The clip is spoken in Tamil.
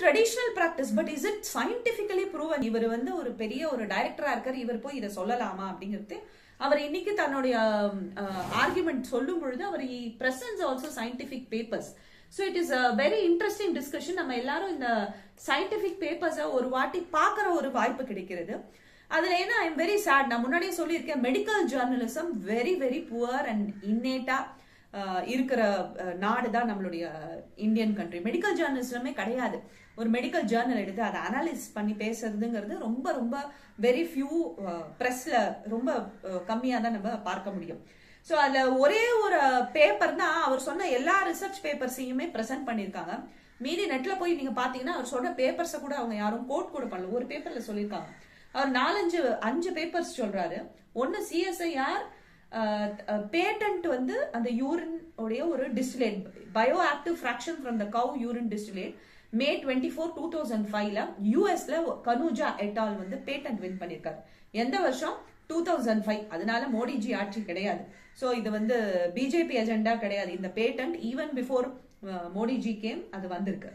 Traditional practice, but is it scientifically proven? இவர் வந்து ஒரு பெரிய ஒரு டைரக்டரா இருக்கார், இவர் போய் இதை சொல்லலாமா அப்படிங்கிறது அவர் இன்னைக்கு தன்னுடைய ஆர்குமெண்ட் சொல்லும் பொழுது அவர் presents also scientific papers. So it is a very interesting discussion. நம்ம எல்லாரும் இந்த சயின்டிபிக் பேப்பர்ஸை ஒரு வாட்டி பார்க்குற ஒரு வாய்ப்பு கிடைக்கிறது. அதுல ஏன்னா ஐ எம் வெரி சேட், நான் முன்னாடியே சொல்லியிருக்கேன், medical journalism very very poor and இன்னேட்டா இருக்கிற நாடு தான் நம்மளுடைய இந்தியன் கண்ட்ரி. மெடிக்கல் ஜேர்னலிசமே கிடையாது. ஒரு மெடிக்கல் ஜேர்னல் எடுத்து அதை அனாலிசிஸ் பண்ணி பேசுறதுங்கிறது ரொம்ப ரொம்ப வெரி ஃபியூ ப்ரெஸ்ல ரொம்ப கம்மியாக தான் நம்ம பார்க்க முடியும். ஸோ அதில் ஒரே ஒரு பேப்பர் தான் அவர் சொன்ன எல்லா ரிசர்ச் பேப்பர்ஸையுமே ப்ரெசென்ட் பண்ணியிருக்காங்க. மீதி நெட்ல போய் நீங்க பாத்தீங்கன்னா அவர் சொன்ன பேப்பர்ஸை கூட அவங்க யாரும் கோட் கூட பண்ணல. ஒரு பேப்பர்ல சொல்லியிருக்காங்க. அவர் 4-5 பேப்பர்ஸ் சொல்றாரு. ஒன்னு சிஎஸ்ஐஆர் பேட்டன்ட் வந்து அந்த யூரின் உடைய ஒரு distillate, bio active fraction from the cow urine distillate, May 24, 2005ல யூஎஸ்ல கனூஜா எட்டால் வந்து பேட்டன்ட் வின் பண்ணிருக்காரு. எந்த வருஷம்? 2005. அதனால மோடிஜி ஆட்சி கிடையாது. சோ இது வந்து பிஜேபி அஜெண்டா கிடையாது. இந்த patent even before Modiji game அது வந்திருக்கு.